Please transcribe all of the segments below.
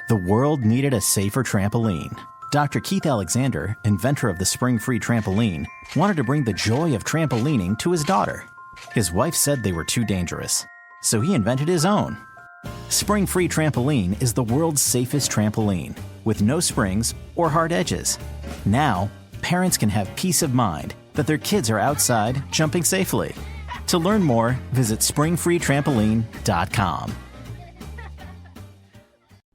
The world needed a safer trampoline. Dr. Keith Alexander, inventor of the spring-free trampoline, wanted to bring the joy of trampolining to his daughter. His wife said they were too dangerous, so he invented his own. Spring-free trampoline is the world's safest trampoline, with no springs or hard edges. Now, parents can have peace of mind that their kids are outside jumping safely. To learn more, visit springfreetrampoline.com.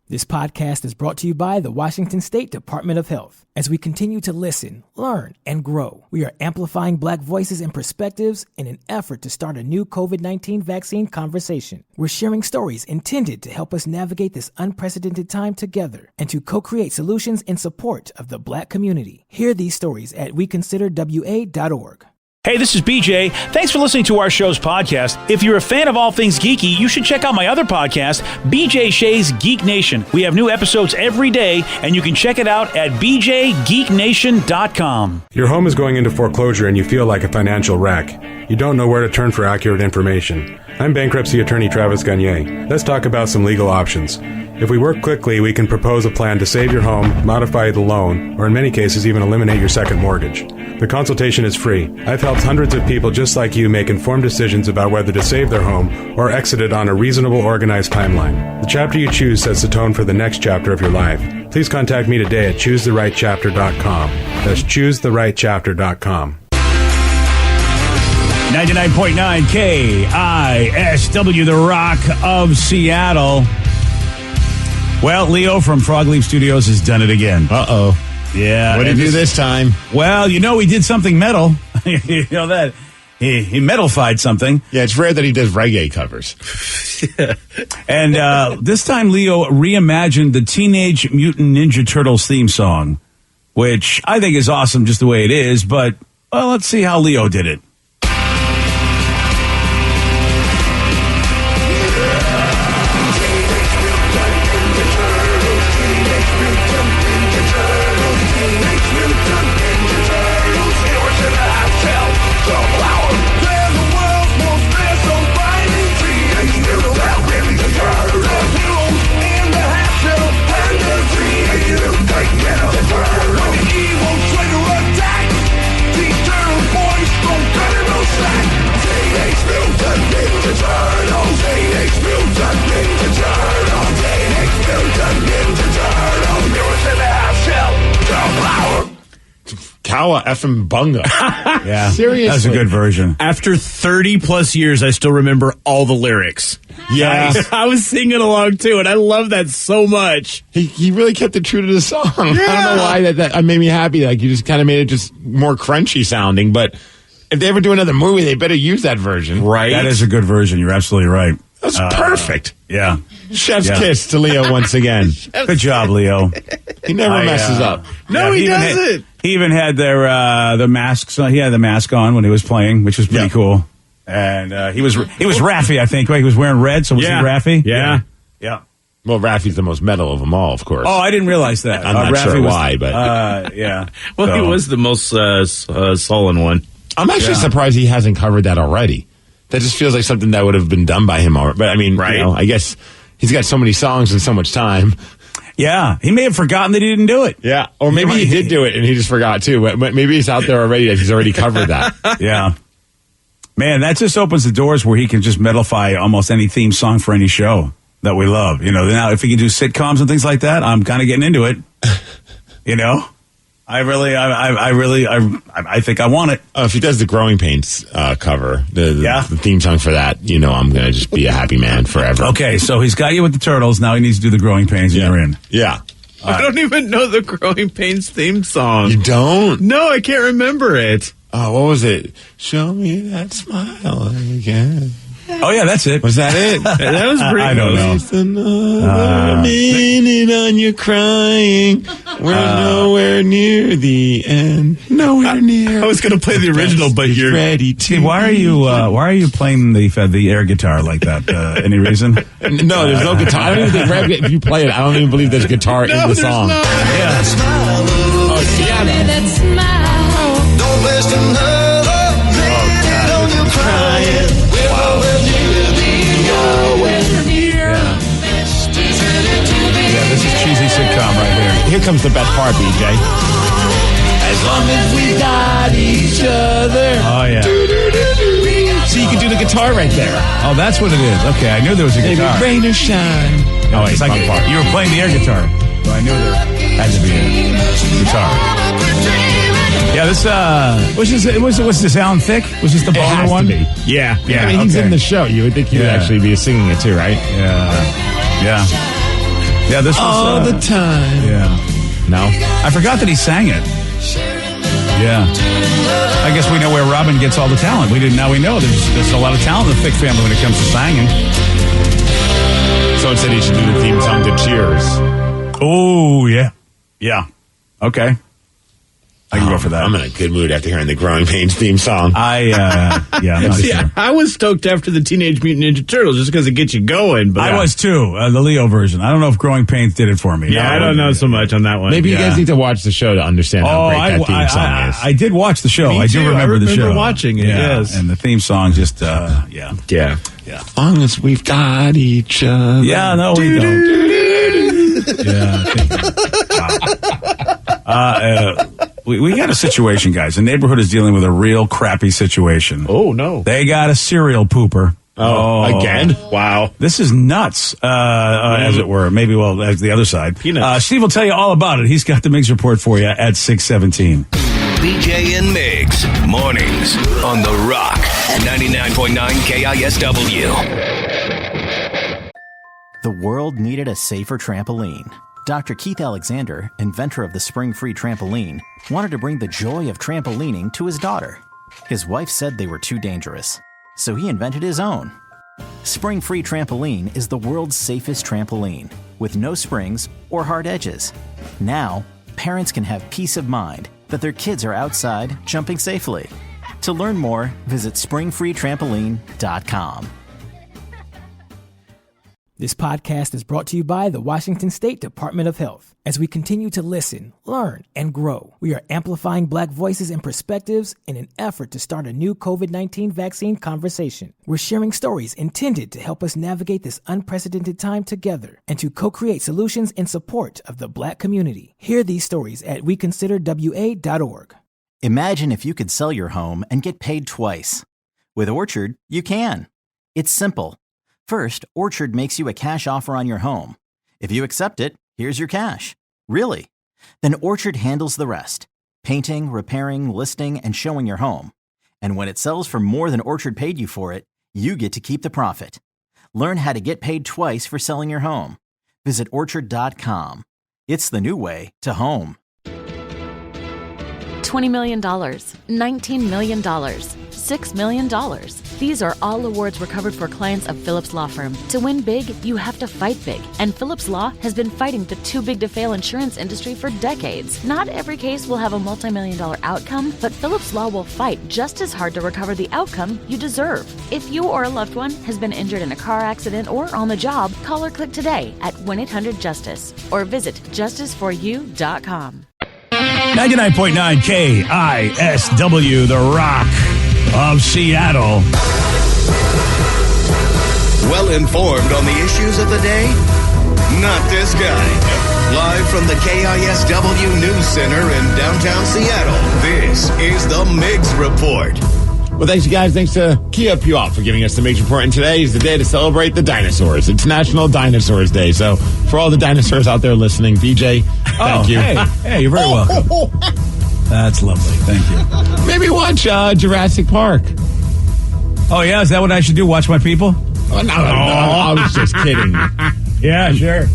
This podcast is brought to you by the Washington State Department of Health. As we continue to listen, learn, and grow, we are amplifying Black voices and perspectives in an effort to start a new COVID-19 vaccine conversation. We're sharing stories intended to help us navigate this unprecedented time together and to co-create solutions in support of the Black community. Hear these stories at weconsiderwa.org. Hey, this is BJ. Thanks for listening to our show's podcast. If you're a fan of all things geeky, you should check out my other podcast, BJ Shea's Geek Nation. We have new episodes every day, and you can check it out at bjgeeknation.com. Your home is going into foreclosure and you feel like a financial wreck. You don't know where to turn for accurate information. I'm bankruptcy attorney Travis Gagne. Let's talk about some legal options. If we work quickly, we can propose a plan to save your home, modify the loan, or in many cases even eliminate your second mortgage. The consultation is free. I've helped hundreds of people just like you make informed decisions about whether to save their home or exit it on a reasonable, organized timeline. The chapter you choose sets the tone for the next chapter of your life. Please contact me today at choosetherightchapter.com. That's choosetherightchapter.com. 99.9 KISW, The Rock of Seattle. Well, Leo from Frog Leap Studios has done it again. Uh-oh. Yeah. What did he do this time? Well, he did something metal. You know that. He metalified something. Yeah, it's rare that he does reggae covers. And this time, Leo reimagined the Teenage Mutant Ninja Turtles theme song, which I think is awesome just the way it is. But, well, let's see how Leo did it. Kawa effing bunga. Yeah. Seriously. That's a good version. After 30 plus years, I still remember all the lyrics. Yeah. I was singing along too, and I love that so much. He really kept it true to the song. Yeah. I don't know why that made me happy. Like, you just kind of made it just more crunchy sounding, but if they ever do another movie, they better use that version. Right. That is a good version. You're absolutely right. That's perfect. Yeah. Chef's kiss to Leo once again. Good job, Leo. He never messes up. No, he doesn't. He even had the masks. He had the mask on when he was playing, which was pretty cool. And he was Raffi, I think. Right? He was wearing red, so was he Raffi? Yeah. Yeah. Well, Raffi's the most metal of them all, of course. Oh, I didn't realize that. I'm not sure why, but yeah. Well, he was the most sullen one. I'm actually surprised he hasn't covered that already. That just feels like something that would have been done by him already. But I mean, I guess he's got so many songs and so much time. Yeah, he may have forgotten that he didn't do it. Yeah, or maybe he did do it and he just forgot too. But maybe he's out there already. That he's already covered that. Yeah, man, that just opens the doors where he can just metalify almost any theme song for any show that we love. Now if he can do sitcoms and things like that, I'm kind of getting into it. I think I want it. If he does the Growing Pains cover, the theme song for that, I'm going to just be a happy man forever. Okay, so he's got you with the Turtles. Now he needs to do the Growing Pains, and you're in. Yeah. I don't even know the Growing Pains theme song. You don't? No, I can't remember it. Oh, what was it? Show me that smile again. Oh, yeah, that's it. Was that it? That was pretty I don't know. Just another minute on your crying. We're nowhere near the end. Nowhere near. I was going to play the original, but you're ready to. See, why are you playing the air guitar like that? Any reason? No, there's no guitar. I don't even think if you play it, I don't even believe there's guitar in the song. No. Yeah. Oh, piano. Don't waste another minute on your crying. Yeah, this is cheap. Here comes the best part, BJ. As long as we got each other. Oh, yeah. So you can do the guitar right there. Oh, that's what it is. Okay, I knew there was a Maybe guitar. rain or shine. Oh, it's like you were playing the air guitar. So I knew there had to be a guitar. Yeah, this, was this Alan Thicke? Was this the Boner one? Yeah. I mean, he's okay. in the show. You would think he would actually be singing it too, right? Yeah, this was... All the time. Yeah. No? I forgot that he sang it. Yeah. I guess we know where Robin gets all the talent. Now we know there's a lot of talent in the Thicke family when it comes to singing. Someone said he should do the theme song to Cheers. Oh, yeah. Yeah. Okay. I can go for that. I'm in a good mood after hearing the Growing Pains theme song. I'm not See, sure. I was stoked after the Teenage Mutant Ninja Turtles just because it gets you going. But I was too, the Leo version. I don't know if Growing Pains did it for me. Yeah, I don't know so much on that one. Maybe you guys need to watch the show to understand how great that theme song is. I did watch the show. Me I do too. remember the show. Watching it, yes. And the theme song just, yeah. Yeah. As long as we've got each other. Yeah, no, we don't. Yeah. We got a situation, guys. The neighborhood is dealing with a real crappy situation. Oh, no. They got a serial pooper. Oh, again? Wow. This is nuts, as it were. Maybe, as the other side. Peanuts. Steve will tell you all about it. He's got the Miggs report for you at 6:17. BJ and Miggs, mornings on The Rock, 99.9 KISW. The world needed a safer trampoline. Dr. Keith Alexander, inventor of the spring-free trampoline, wanted to bring the joy of trampolining to his daughter. His wife said they were too dangerous, so he invented his own. Spring-free trampoline is the world's safest trampoline, with no springs or hard edges. Now, parents can have peace of mind that their kids are outside jumping safely. To learn more, visit springfreetrampoline.com. This podcast is brought to you by the Washington State Department of Health. As we continue to listen, learn, and grow, we are amplifying Black voices and perspectives in an effort to start a new COVID-19 vaccine conversation. We're sharing stories intended to help us navigate this unprecedented time together and to co-create solutions in support of the Black community. Hear these stories at weconsiderwa.org. Imagine if you could sell your home and get paid twice. With Orchard, you can. It's simple. First, Orchard makes you a cash offer on your home. If you accept it, here's your cash. Really. Then Orchard handles the rest. Painting, repairing, listing, and showing your home. And when it sells for more than Orchard paid you for it, you get to keep the profit. Learn how to get paid twice for selling your home. Visit Orchard.com. It's the new way to home. $20 million, $19 million, $6 million. These are all awards recovered for clients of Phillips Law Firm. To win big, you have to fight big. And Phillips Law has been fighting the too big to fail insurance industry for decades. Not every case will have a multi-million-dollar outcome, but Phillips Law will fight just as hard to recover the outcome you deserve. If you or a loved one has been injured in a car accident or on the job, call or click today at 1-800-JUSTICE or visit justiceforyou.com. 99.9 KISW, The Rock of Seattle. Well informed on the issues of the day? Not this guy. Live from the KISW News Center in downtown Seattle, this is the Miggs Report. Well, thanks, you guys. Thanks to Kia Puyallup for giving us the Miggs Report. And today is the day to celebrate the dinosaurs. It's National Dinosaurs Day. So for all the dinosaurs out there listening, BJ, thank you. Hey, you're very welcome. That's lovely. Thank you. Maybe watch Jurassic Park. Oh, yeah? Is that what I should do? Watch my people? Oh, no, I was just kidding. Yeah, sure.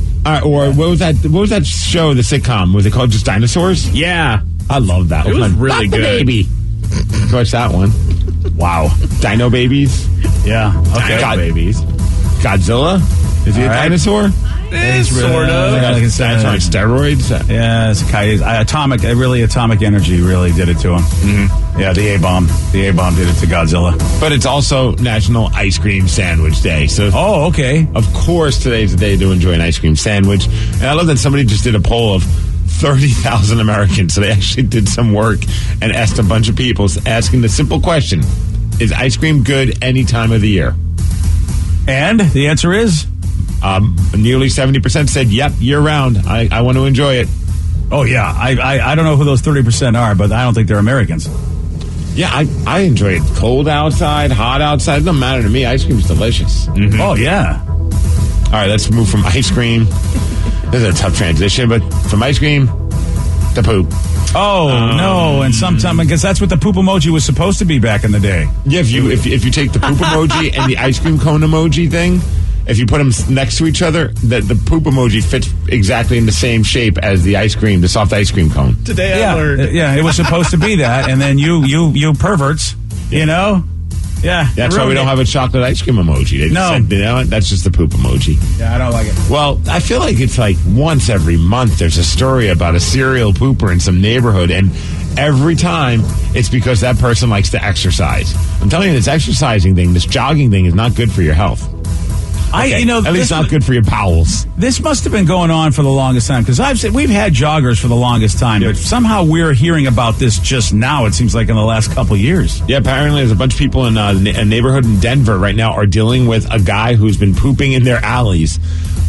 Or what was that show, the sitcom? Was it called just Dinosaurs? Yeah. I love that It one. was really Not the good. Baby. Watch that one. Wow. Dino Babies. Yeah. Okay. Babies. Godzilla. Is he a dinosaur? It's really, Sort of. Like it's, Dinosaur on steroids. yeah, it's atomic. Atomic energy really did it to him. Mm-hmm. Yeah, the A-bomb. The A-bomb did it to Godzilla. But it's also National Ice Cream Sandwich Day. So, Oh, okay. of course, today's the day to enjoy an ice cream sandwich. And I love that somebody just did a poll of 30,000 Americans. So they actually did some work and asked a bunch of people asking the simple question, is ice cream good any time of the year? And the answer is? Nearly 70% said, yep, year round. I want to enjoy it. Oh, yeah. I don't know who those 30% are, but I don't think they're Americans. Yeah, I enjoy it. Cold outside, hot outside. It doesn't matter to me. Ice cream's delicious. Mm-hmm. Oh, yeah. All right, let's move from ice cream. This is a tough transition, but from ice cream to poop. Oh, no. And sometime, because that's what the poop emoji was supposed to be back in the day. Yeah, if you take the poop emoji and the ice cream cone emoji thing, if you put them next to each other, the poop emoji fits exactly in the same shape as the soft ice cream cone. Today I learned. Yeah, it was supposed to be that. And then you perverts, you know? Yeah. That's why we don't have a chocolate ice cream emoji. They just said, you know, that's just the poop emoji. Yeah, I don't like it. Well, I feel like it's like once every month there's a story about a serial pooper in some neighborhood, and every time it's because that person likes to exercise. I'm telling you, this exercising thing, this jogging thing is not good for your health. At least not good for your bowels. This must have been going on for the longest time, because we've had joggers for the longest time, but somehow we're hearing about this just now. It seems like in the last couple of years. Yeah, apparently there's a bunch of people in a neighborhood in Denver right now are dealing with a guy who's been pooping in their alleys.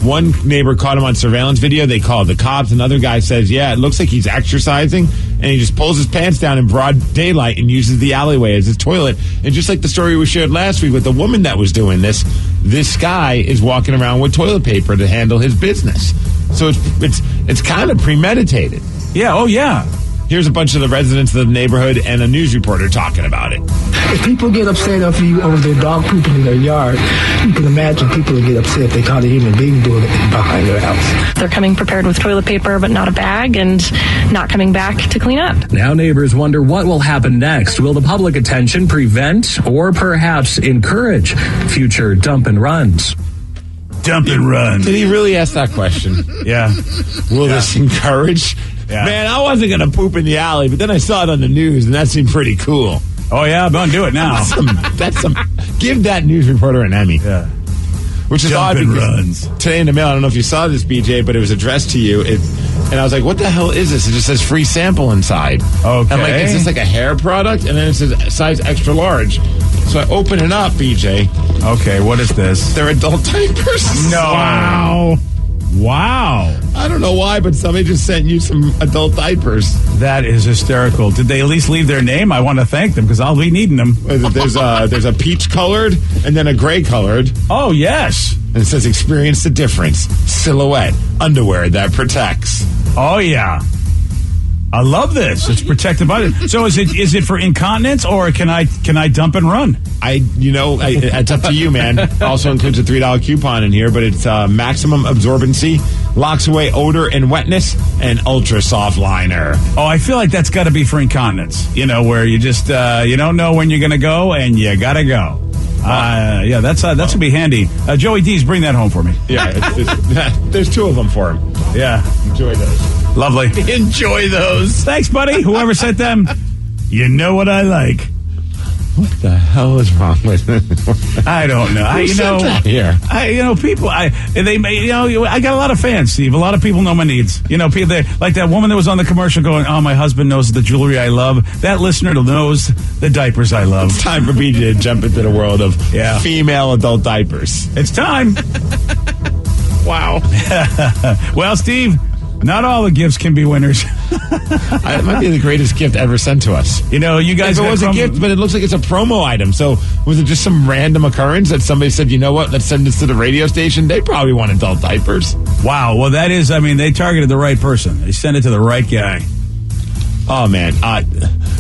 One neighbor caught him on surveillance video. They called the cops. Another guy says, yeah, it looks like he's exercising, and he just pulls his pants down in broad daylight and uses the alleyway as his toilet. And just like the story we shared last week with the woman that was doing this guy is walking around with toilet paper to handle his business. So it's kind of premeditated. Yeah, oh yeah. Here's a bunch of the residents of the neighborhood and a news reporter talking about it. If people get upset over their dog pooping in their yard, you can imagine people will get upset if they caught a human being doing it behind their house. They're coming prepared with toilet paper, but not a bag, and not coming back to clean up. Now neighbors wonder what will happen next. Will the public attention prevent or perhaps encourage future dump and runs? Dump and run. Did he really ask that question? Yeah. Will this encourage? Yeah. Man, I wasn't going to poop in the alley, but then I saw it on the news, and that seemed pretty cool. Oh, yeah, I'm going to do it now. Give that news reporter an Emmy. Yeah. Which is odd because today in the mail, I don't know if you saw this, BJ, but it was addressed to you. And I was like, what the hell is this? It just says free sample inside. Okay. I'm like, is this like a hair product? And then it says size extra large. So I open it up, BJ. Okay, what is this? They're adult diapers. No. Wow. I don't know why, but somebody just sent you some adult diapers. That is hysterical. Did they at least leave their name? I want to thank them because I'll be needing them. There's a peach colored and then a gray colored. Oh, yes. And it says experience the difference. Silhouette. Underwear that protects. Oh, yeah. I love this. It's protected by it. So is it for incontinence or can I dump and run? It's up to you, man. Also includes a $3 coupon in here, but it's maximum absorbency, locks away odor and wetness, and ultra soft liner. Oh, I feel like that's got to be for incontinence. You know, where you just you don't know when you're going to go and you got to go. Yeah, that's gonna be handy. Joey D's, bring that home for me. Yeah, there's two of them for him. Yeah, enjoy those. Lovely. Enjoy those. Thanks, buddy. Whoever sent them, you know what I like. What the hell is wrong with it? I don't know. People. I got a lot of fans, Steve. A lot of people know my needs. You know, people like that woman that was on the commercial going, "Oh, my husband knows the jewelry I love." That listener knows the diapers I love. It's time for BJ to jump into the world of female adult diapers. It's time. Wow. Well, Steve, not all the gifts can be winners. It might be the greatest gift ever sent to us. You know, you guys. If it was a gift, but it looks like it's a promo item. So was it just some random occurrence that somebody said, you know what, let's send this to the radio station? They probably want adult diapers. Wow. Well, that is, they targeted the right person. They sent it to the right guy. Oh, man.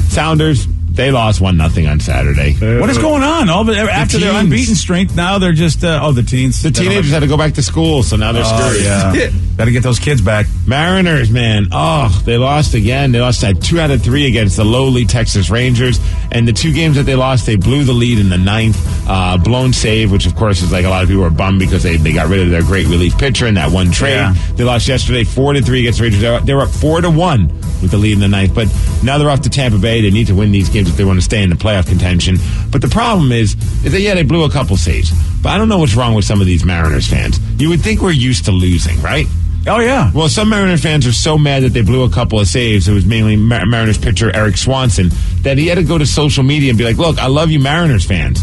Sounders, they lost 1-0 on Saturday. What is going on? After their unbeaten streak, now they're just, the teens. The teenagers had to go back to school, so now they're screwed. Yeah. Got to get those kids back. Mariners, man. Oh, they lost again. They lost 2 out of 3 against the lowly Texas Rangers. And the 2 games that they lost, they blew the lead in the 9th. Blown save, which, of course, is like a lot of people are bummed because they got rid of their great relief pitcher in that one trade. Yeah. They lost yesterday 4-3 against the Rangers. They were up 4-1 with the lead in the 9th. But now they're off to Tampa Bay. They need to win these games if they want to stay in the playoff contention. But the problem is that, they blew a couple saves. But I don't know what's wrong with some of these Mariners fans. You would think we're used to losing, right? Oh, yeah. Well, some Mariners fans are so mad that they blew a couple of saves. It was mainly Mariners pitcher Eric Swanson that he had to go to social media and be like, look, I love you Mariners fans,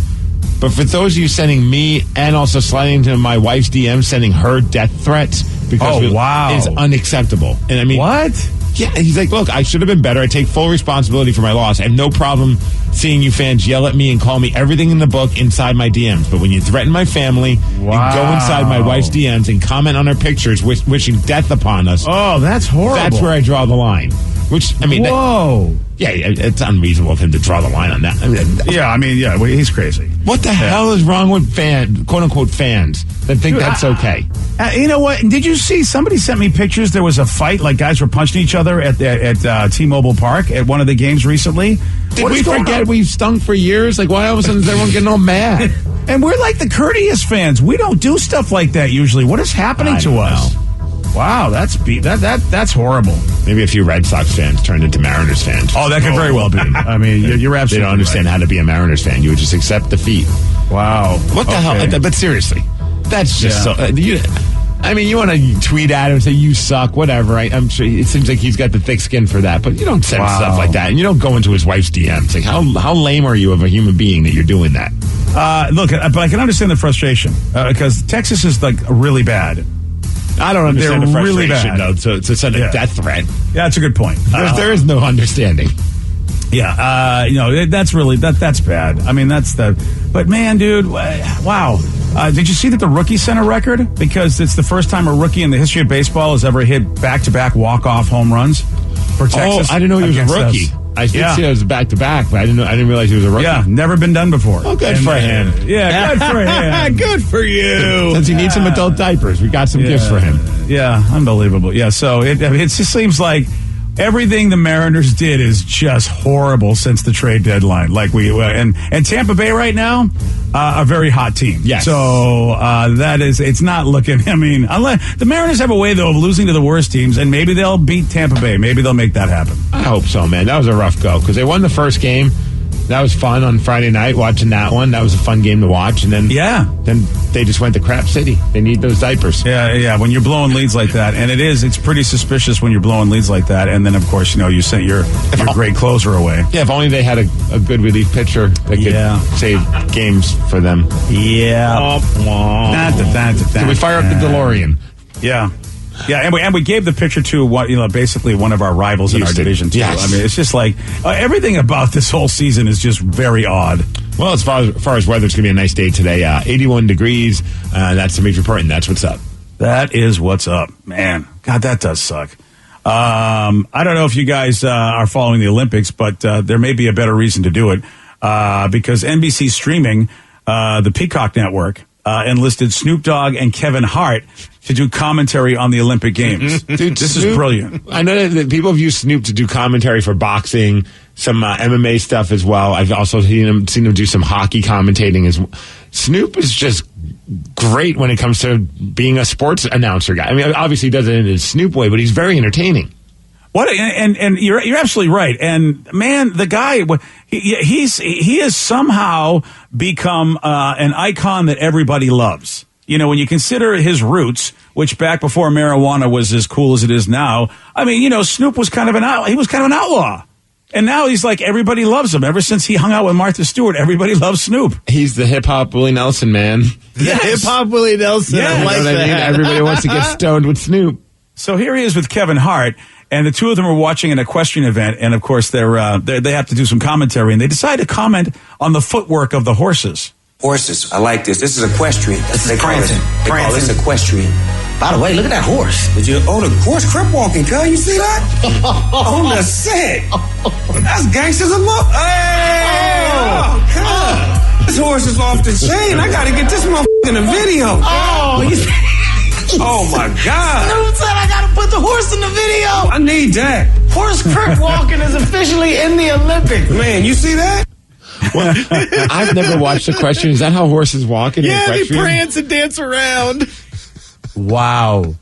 But for those of you sending me and also sliding into my wife's DM, sending her death threats because is unacceptable. And I mean, what? Yeah, he's like, look, I should have been better. I take full responsibility for my loss. I have no problem seeing you fans yell at me and call me everything in the book inside my DMs. But when you threaten my family and go inside my wife's DMs and comment on her pictures wishing death upon us. Oh, that's horrible. That's where I draw the line. Which, I mean, it's unreasonable of him to draw the line on that. He's crazy. What the hell is wrong with quote-unquote fans that think that's okay? You know what? Did you see, somebody sent me pictures, there was a fight, like guys were punching each other at T-Mobile Park at one of the games recently. Did we forget we've stunk for years? Like, why all of a sudden is everyone getting all mad? And we're like the courteous fans. We don't do stuff like that usually. What is happening to us? Wow, that's horrible. Maybe a few Red Sox fans turned into Mariners fans. Oh, that could very well be. I mean, you're absolutely They don't understand how to be a Mariners fan. You would just accept defeat. Wow. What the hell? But seriously, that's just so... you want to tweet at him and say, you suck, whatever. I'm sure it seems like he's got the thick skin for that, but you don't send stuff like that. And you don't go into his wife's DMs. Like, how lame are you of a human being that you're doing that? Look, but I can understand the frustration because Texas is like really bad. I don't understand the frustration, really bad. though, to send a death threat. Yeah, that's a good point. There is no understanding. Yeah, that's really, that's bad. I mean, but man, dude, wow. Did you see that the rookie set a record? Because it's the first time a rookie in the history of baseball has ever hit back-to-back walk-off home runs for Texas. Oh, I didn't know he was a rookie. I did see it was back-to-back, but I didn't realize he was a rookie. Yeah, never been done before. Oh, good for him. Yeah, good for him. Good for you. Since he needs some adult diapers, we got some gifts for him. Yeah, unbelievable. Yeah, so it just seems like everything the Mariners did is just horrible since the trade deadline. Like and Tampa Bay right now, a very hot team. Yes. So it's not looking. I mean, unless the Mariners have a way though of losing to the worst teams, and maybe they'll beat Tampa Bay. Maybe they'll make that happen. I hope so, man. That was a rough go because they won the first game. That was fun on Friday night watching that one. That was a fun game to watch. And then they just went to crap city. They need those diapers. Yeah. When you're blowing leads like that, and it's pretty suspicious when you're blowing leads like that. And then, of course, you sent your great closer away. Yeah, if only they had a good relief pitcher that could save games for them. Yeah. Can we fire up the DeLorean? Yeah. Yeah, and we gave the picture to basically one of our rivals in our division too. Yes. I mean, it's just like everything about this whole season is just very odd. Well, as far as weather, it's going to be a nice day today. 81 degrees. That's the Mix Report, and that's what's up. That is what's up, man. God, that does suck. I don't know if you guys are following the Olympics, but there may be a better reason to do it because NBC streaming, the Peacock Network, enlisted Snoop Dogg and Kevin Hart to do commentary on the Olympic Games. Dude, this is brilliant. I know that people have used Snoop to do commentary for boxing, some MMA stuff as well. I've also seen him do some hockey commentating as well. Snoop is just great when it comes to being a sports announcer guy. I mean, obviously he does it in his Snoop way, but he's very entertaining. And you're absolutely right. And man, the guy, he has somehow become an icon that everybody loves. When you consider his roots, which back before marijuana was as cool as it is now, I mean, Snoop was kind of an outlaw. And now he's like, everybody loves him. Ever since he hung out with Martha Stewart, everybody loves Snoop. He's the hip-hop Willie Nelson, man. Yes. Hip-hop Willie Nelson. Yes. I like what I mean? Everybody wants to get stoned with Snoop. So here he is with Kevin Hart, and the two of them are watching an equestrian event, and of course they have to do some commentary, and they decide to comment on the footwork of the horses. Horses, I like this. This is equestrian. They call this equestrian. By the way, look at that horse. Did you own a horse crip walking, cuz? You see that? On the set. That's gangsters of love. Hey! Oh, this horse is off the chain. I gotta get this motherfucker in a video. Oh my God. Snoop said I gotta put the horse in the video. I need that. Horse crip walking is officially in the Olympics. Man, you see that? Well, I've never watched equestrian. Is that how horses walk in they equestrian? prance and dance around. Wow.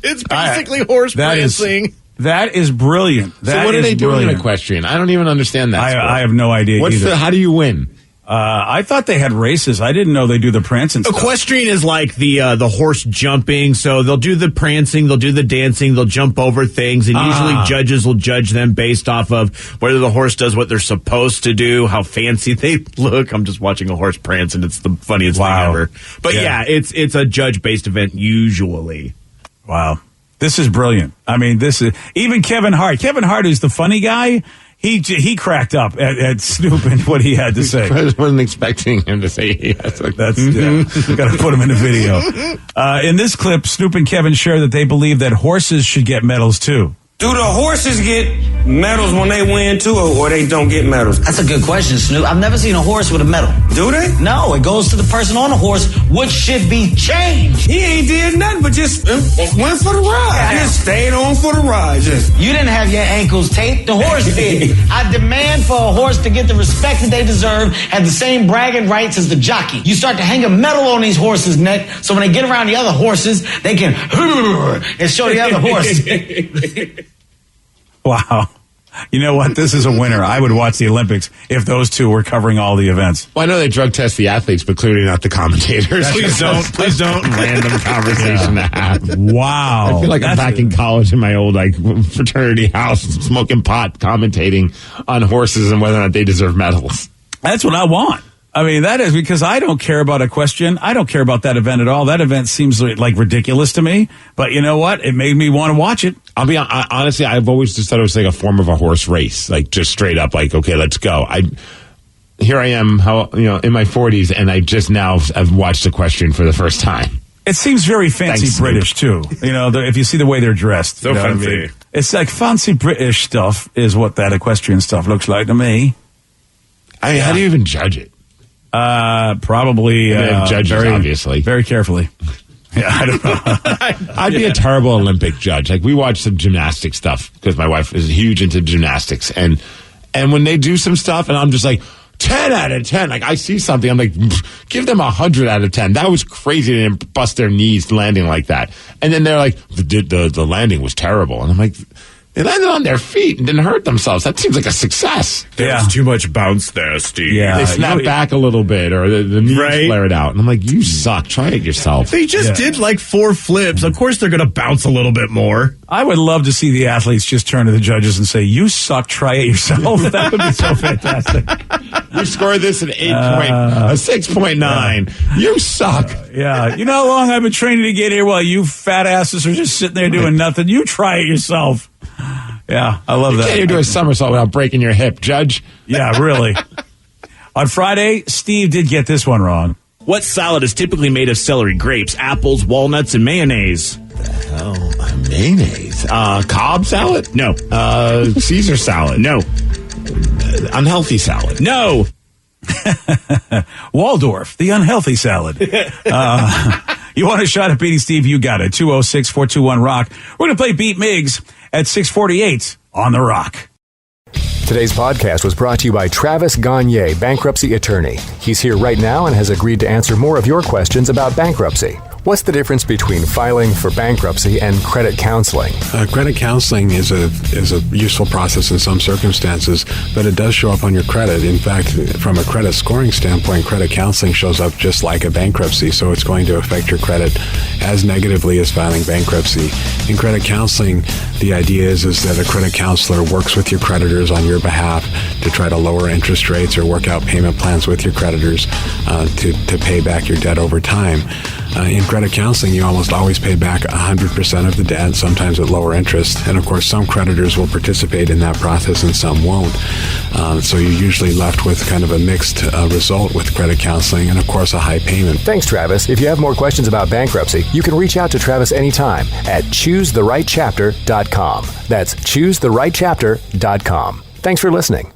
It's basically horse prancing. That is brilliant. So what are they doing in equestrian? I don't even understand that. I have no idea either. How do you win? I thought they had races. I didn't know they do the prancing stuff. Equestrian is like the horse jumping. So they'll do the prancing, they'll do the dancing, they'll jump over things, and usually judges will judge them based off of whether the horse does what they're supposed to do, how fancy they look. I'm just watching a horse prance, and it's the funniest thing ever. But yeah, it's a judge-based event usually. Wow. This is brilliant. I mean, this is even Kevin Hart. Kevin Hart is the funny guy. He cracked up at Snoop and what he had to say. I wasn't expecting him to say yes. That's got to put him in the video. In this clip, Snoop and Kevin share that they believe that horses should get medals too. Do the horses get medals when they win too, or they don't get medals? That's a good question, Snoop. I've never seen a horse with a medal. Do they? No, it goes to the person on the horse, which should be changed. He ain't did nothing but just went for the ride. Just stayed on for the ride. You didn't have your ankles taped. The horse did. I demand for a horse to get the respect that they deserve, have the same bragging rights as the jockey. You start to hang a medal on these horses' neck, so when they get around the other horses, they can and show the other horse. Wow. You know what? This is a winner. I would watch the Olympics if those two were covering all the events. Well, I know they drug test the athletes, but clearly not the commentators. Please don't. Random conversation to have. Wow. I feel like I'm back in college in my old fraternity house, smoking pot, commentating on horses and whether or not they deserve medals. That's what I want. I mean, that is because I don't care about equestrian. I don't care about that event at all. That event seems like ridiculous to me. But you know what? It made me want to watch it. I'll be honestly, I've always just thought it was like a form of a horse race, like just straight up, like, okay, let's go. Here I am, in my 40s, and I just now have watched equestrian for the first time. It seems very fancy British too. If you see the way they're dressed, so fancy. I mean? It's like fancy British stuff is what that equestrian stuff looks like to me. I mean, how do you even judge it? Probably judges, obviously, very carefully. Yeah, I don't know. I'd be a terrible Olympic judge. Like, we watch some gymnastic stuff because my wife is huge into gymnastics, and when they do some stuff, and I'm just like 10 out of 10. Like, I see something, I'm like, give them 100 out of 10. That was crazy. They didn't bust their knees landing like that. And then they're like, the landing was terrible, and I'm like, they landed on their feet and didn't hurt themselves. That seems like a success. There was too much bounce there, Steve. Yeah. They snapped back a little bit, or the knees flared out. And I'm like, you suck. Try it yourself. They just did like 4 flips. Of course they're going to bounce a little bit more. I would love to see the athletes just turn to the judges and say, you suck, try it yourself. That would be so fantastic. You scored this at 6.9. You suck. Yeah. You know how long I've been training to get here? Well, you fat asses are just sitting there doing nothing. You try it yourself. Yeah, I love that. You can't even do a somersault without breaking your hip, Judge. Yeah, really. On Friday, Steve did get this one wrong. What salad is typically made of celery, grapes, apples, walnuts, and mayonnaise? Mayonnaise? Cobb salad? No. Caesar salad? No. Unhealthy salad? No. Waldorf, the unhealthy salad. You want a shot at beating Steve? You got it. 206-421-ROCK. We're going to play Beat Miggs at 6:48 on The Rock. Today's podcast was brought to you by Travis Gagne, bankruptcy attorney. He's here right now and has agreed to answer more of your questions about bankruptcy. What's the difference between filing for bankruptcy and credit counseling? Credit counseling is a useful process in some circumstances, but it does show up on your credit. In fact, from a credit scoring standpoint, credit counseling shows up just like a bankruptcy, so it's going to affect your credit as negatively as filing bankruptcy. In credit counseling, the idea is that a credit counselor works with your creditors on your behalf to try to lower interest rates or work out payment plans with your creditors to pay back your debt over time. In credit counseling, you almost always pay back 100% of the debt, sometimes at lower interest. And of course, some creditors will participate in that process and some won't. So you're usually left with kind of a mixed result with credit counseling and, of course, a high payment. Thanks, Travis. If you have more questions about bankruptcy, you can reach out to Travis anytime at ChooseTheRightChapter.com. That's ChooseTheRightChapter.com. Thanks for listening.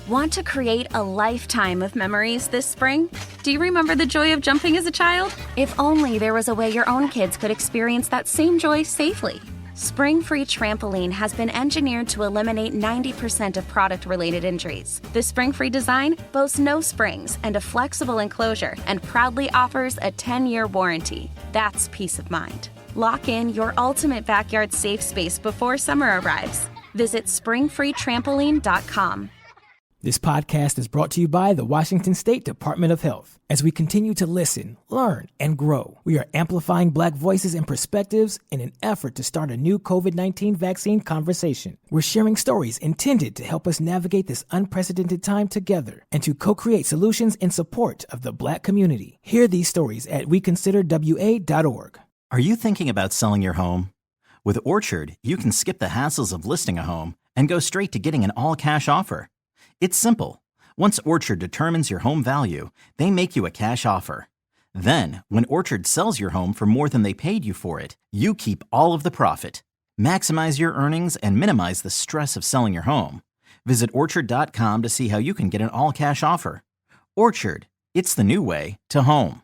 Want to create a lifetime of memories this spring? Do you remember the joy of jumping as a child? If only there was a way your own kids could experience that same joy safely. Spring Free Trampoline has been engineered to eliminate 90% of product-related injuries. The Spring Free design boasts no springs and a flexible enclosure and proudly offers a 10-year warranty. That's peace of mind. Lock in your ultimate backyard safe space before summer arrives. Visit springfreetrampoline.com. This podcast is brought to you by the Washington State Department of Health. As we continue to listen, learn, and grow, we are amplifying Black voices and perspectives in an effort to start a new COVID-19 vaccine conversation. We're sharing stories intended to help us navigate this unprecedented time together and to co-create solutions in support of the Black community. Hear these stories at weconsiderwa.org. Are you thinking about selling your home? With Orchard, you can skip the hassles of listing a home and go straight to getting an all-cash offer. It's simple. Once Orchard determines your home value, they make you a cash offer. Then, when Orchard sells your home for more than they paid you for it, you keep all of the profit. Maximize your earnings and minimize the stress of selling your home. Visit Orchard.com to see how you can get an all-cash offer. Orchard, it's the new way to home.